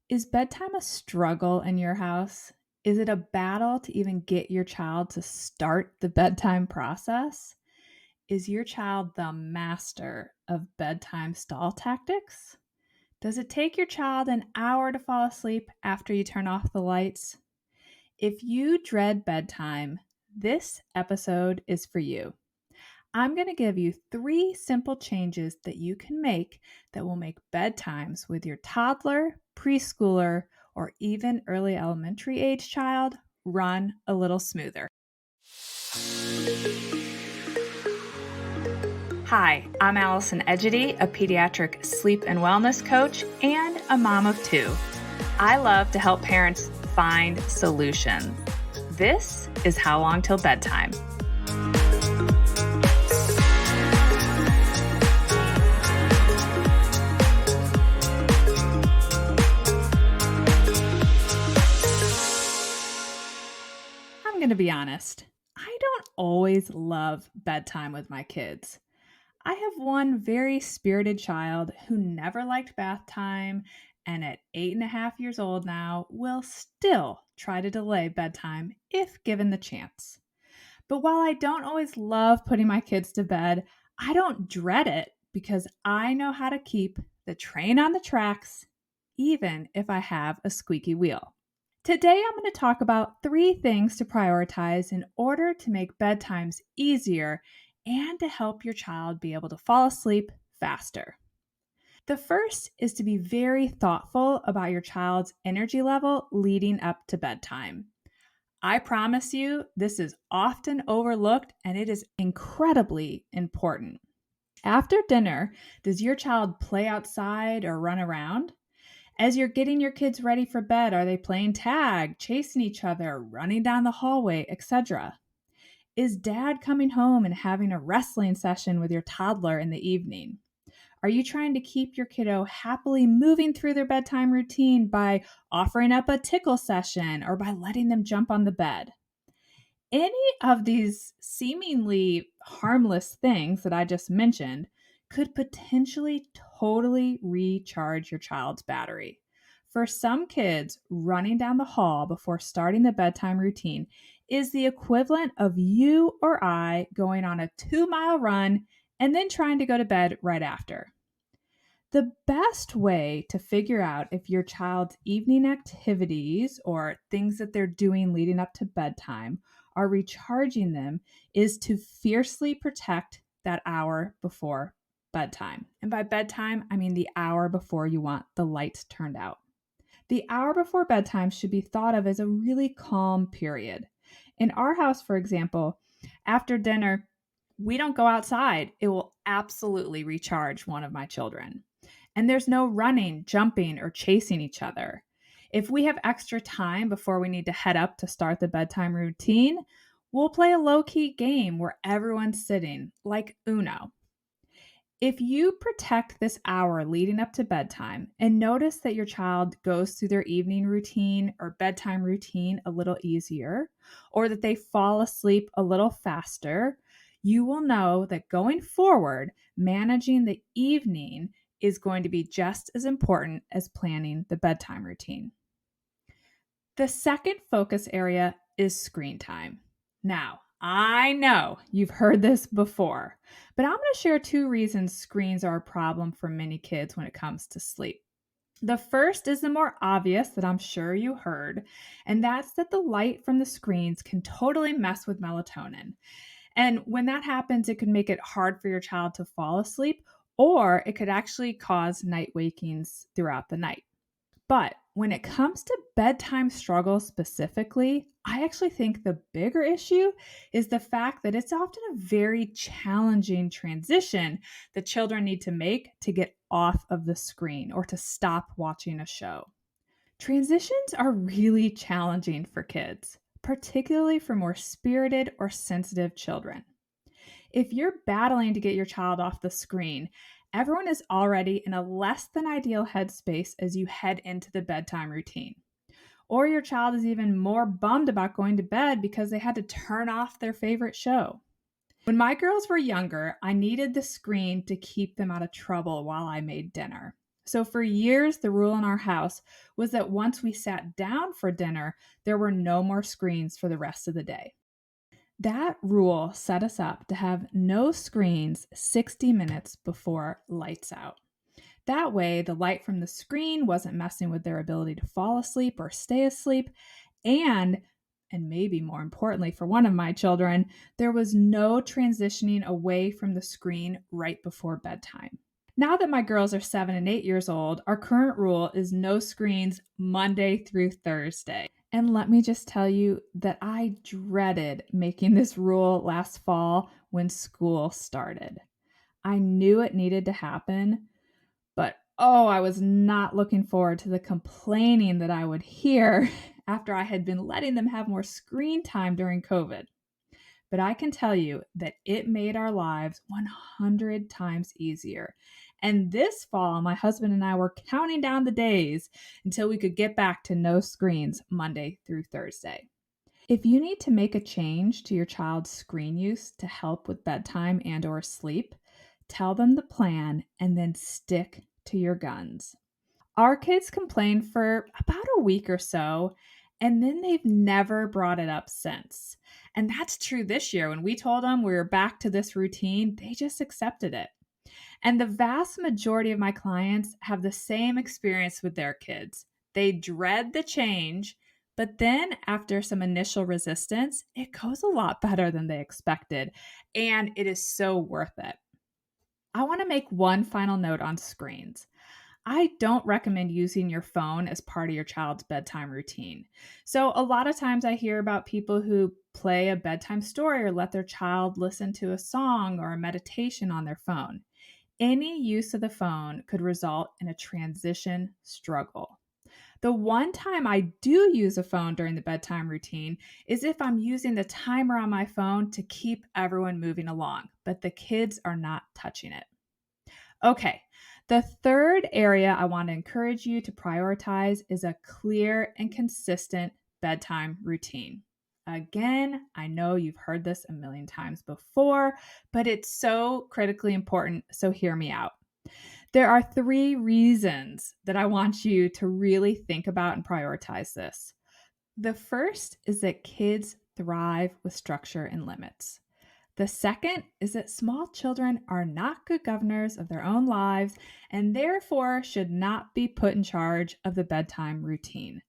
Is bedtime a struggle in your house? Is it a battle to even get your child to start the bedtime process? Is your child the master of bedtime stall tactics? Does it take your child an hour to fall asleep after you turn off the lights? If you dread bedtime, this episode is for you. I'm going to give you 3 simple changes that you can make that will make bedtimes with your toddler, preschooler, or even early elementary age child run a little smoother. Hi, I'm Allison Egidi, a pediatric sleep and wellness coach and a mom of 2. I love to help parents find solutions. This is How Long Till Bedtime. I'm going to be honest, I don't always love bedtime with my kids. I have one very spirited child who never liked bath time and at 8.5 years old now will still try to delay bedtime if given the chance. But while I don't always love putting my kids to bed, I don't dread it because I know how to keep the train on the tracks even if I have a squeaky wheel. Today, I'm going to talk about 3 things to prioritize in order to make bedtimes easier and to help your child be able to fall asleep faster. The first is to be very thoughtful about your child's energy level leading up to bedtime. I promise you, this is often overlooked and it is incredibly important. After dinner, does your child play outside or run around? As you're getting your kids ready for bed, are they playing tag, chasing each other, running down the hallway, etc.? Is dad coming home and having a wrestling session with your toddler in the evening? Are you trying to keep your kiddo happily moving through their bedtime routine by offering up a tickle session or by letting them jump on the bed? Any of these seemingly harmless things that I just mentioned could potentially totally recharge your child's battery. For some kids, running down the hall before starting the bedtime routine is the equivalent of you or I going on a 2-mile run and then trying to go to bed right after. The best way to figure out if your child's evening activities or things that they're doing leading up to bedtime are recharging them is to fiercely protect that hour before bedtime. And by bedtime, I mean the hour before you want the lights turned out. The hour before bedtime should be thought of as a really calm period. In our house, for example, after dinner, we don't go outside. It will absolutely recharge one of my children. And there's no running, jumping, or chasing each other. If we have extra time before we need to head up to start the bedtime routine, we'll play a low key game where everyone's sitting, like Uno. If you protect this hour leading up to bedtime and notice that your child goes through their evening routine or bedtime routine a little easier, or that they fall asleep a little faster, you will know that going forward, managing the evening is going to be just as important as planning the bedtime routine. The second focus area is screen time. Now, I know you've heard this before, but I'm going to share 2 reasons screens are a problem for many kids when it comes to sleep. The first is the more obvious that I'm sure you heard, and that's that the light from the screens can totally mess with melatonin. And when that happens, it can make it hard for your child to fall asleep, or it could actually cause night wakings throughout the night. But when it comes to bedtime struggles specifically, I actually think the bigger issue is the fact that it's often a very challenging transition that children need to make to get off of the screen or to stop watching a show. Transitions are really challenging for kids, particularly for more spirited or sensitive children. If you're battling to get your child off the screen, everyone is already in a less than ideal headspace as you head into the bedtime routine. Or your child is even more bummed about going to bed because they had to turn off their favorite show. When my girls were younger, I needed the screen to keep them out of trouble while I made dinner. So for years, the rule in our house was that once we sat down for dinner, there were no more screens for the rest of the day. That rule set us up to have no screens 60 minutes before lights out. That way, the light from the screen wasn't messing with their ability to fall asleep or stay asleep. And maybe more importantly for one of my children, there was no transitioning away from the screen right before bedtime. Now that my girls are 7 and 8 years old, our current rule is no screens Monday through Thursday. And let me just tell you that I dreaded making this rule last fall when school started. I knew it needed to happen, but oh, I was not looking forward to the complaining that I would hear after I had been letting them have more screen time during COVID. But I can tell you that it made our lives 100 times easier. And this fall, my husband and I were counting down the days until we could get back to no screens Monday through Thursday. If you need to make a change to your child's screen use to help with bedtime and or sleep, tell them the plan and then stick to your guns. Our kids complained for about a week or so, and then they've never brought it up since. And that's true this year. When we told them we were back to this routine, they just accepted it. And the vast majority of my clients have the same experience with their kids. They dread the change, but then after some initial resistance, it goes a lot better than they expected. And it is so worth it. I want to make one final note on screens. I don't recommend using your phone as part of your child's bedtime routine. So, a lot of times I hear about people who play a bedtime story or let their child listen to a song or a meditation on their phone. Any use of the phone could result in a transition struggle. The one time I do use a phone during the bedtime routine is if I'm using the timer on my phone to keep everyone moving along, but the kids are not touching it. Okay, the third area I want to encourage you to prioritize is a clear and consistent bedtime routine. Again, I know you've heard this a million times before, but it's so critically important, so hear me out. There are 3 reasons that I want you to really think about and prioritize this. The first is that kids thrive with structure and limits. The second is that small children are not good governors of their own lives and therefore should not be put in charge of the bedtime routine.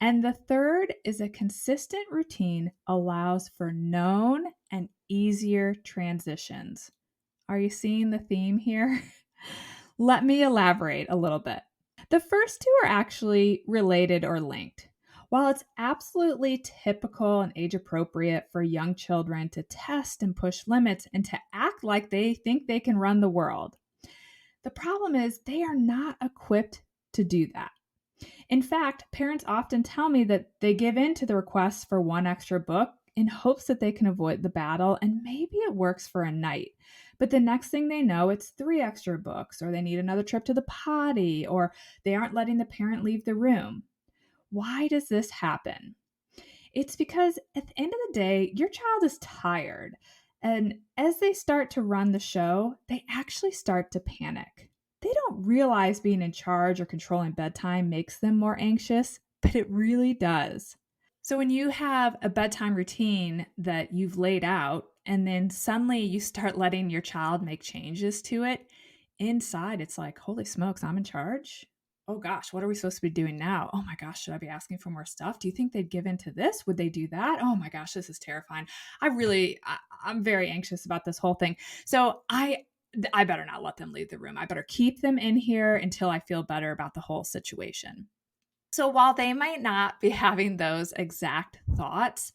And the third is a consistent routine allows for known and easier transitions. Are you seeing the theme here? Let me elaborate a little bit. The first two are actually related or linked. While it's absolutely typical and age appropriate for young children to test and push limits and to act like they think they can run the world, the problem is they are not equipped to do that. In fact, parents often tell me that they give in to the request for one extra book in hopes that they can avoid the battle, and maybe it works for a night. But the next thing they know, it's 3 extra books, or they need another trip to the potty, or they aren't letting the parent leave the room. Why does this happen? It's because at the end of the day, your child is tired. And as they start to run the show, they actually start to panic. They don't realize being in charge or controlling bedtime makes them more anxious, but it really does. So when you have a bedtime routine that you've laid out, and then suddenly you start letting your child make changes to it, inside it's like, holy smokes, I'm in charge? Oh gosh, what are we supposed to be doing now? Oh my gosh, should I be asking for more stuff? Do you think they'd give in to this? Would they do that? Oh my gosh, this is terrifying. I'm very anxious about this whole thing. So I better not let them leave the room. I better keep them in here until I feel better about the whole situation. So while they might not be having those exact thoughts,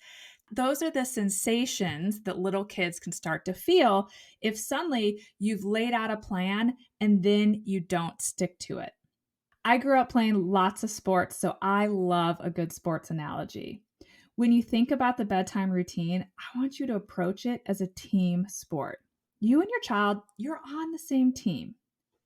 those are the sensations that little kids can start to feel if suddenly you've laid out a plan and then you don't stick to it. I grew up playing lots of sports, so I love a good sports analogy. When you think about the bedtime routine, I want you to approach it as a team sport. You and your child, you're on the same team,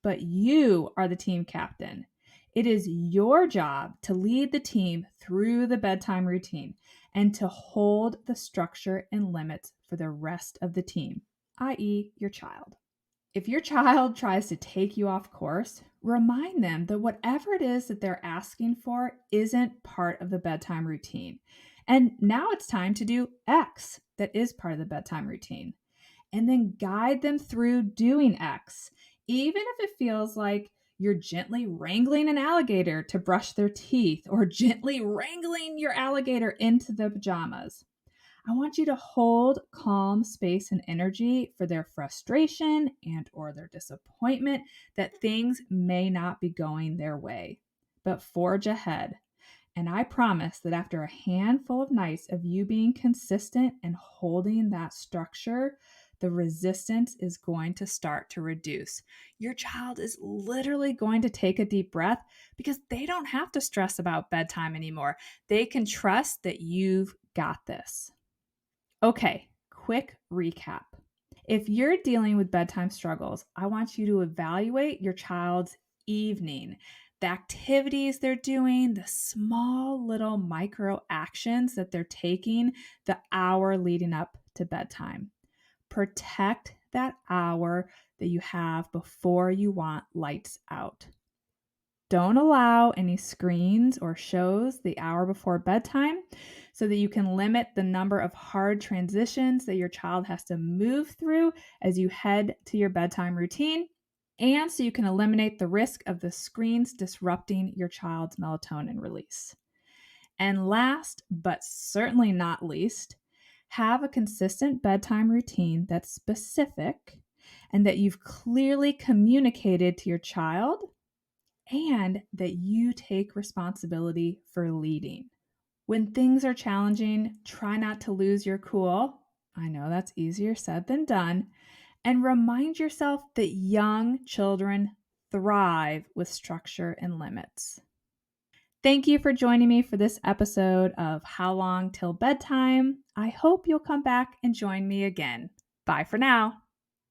but you are the team captain. It is your job to lead the team through the bedtime routine and to hold the structure and limits for the rest of the team, i.e., your child. If your child tries to take you off course, Remind them that whatever it is that they're asking for isn't part of the bedtime routine. And now it's time to do X that is part of the bedtime routine. And then guide them through doing X, even if it feels like you're gently wrangling an alligator to brush their teeth or gently wrangling your alligator into the pajamas. I want you to hold calm space and energy for their frustration and or their disappointment that things may not be going their way. But forge ahead. And I promise that after a handful of nights of you being consistent and holding that structure, the resistance is going to start to reduce. Your child is literally going to take a deep breath because they don't have to stress about bedtime anymore. They can trust that you've got this. Okay, quick recap. If you're dealing with bedtime struggles, I want you to evaluate your child's evening, the activities they're doing, the small little micro actions that they're taking the hour leading up to bedtime. Protect that hour that you have before you want lights out. Don't allow any screens or shows the hour before bedtime so that you can limit the number of hard transitions that your child has to move through as you head to your bedtime routine, and so you can eliminate the risk of the screens disrupting your child's melatonin release. And last, but certainly not least, have a consistent bedtime routine that's specific and that you've clearly communicated to your child and that you take responsibility for leading. When things are challenging, try not to lose your cool. I know that's easier said than done. And remind yourself that young children thrive with structure and limits. Thank you for joining me for this episode of How Long Till Bedtime. I hope you'll come back and join me again. Bye for now.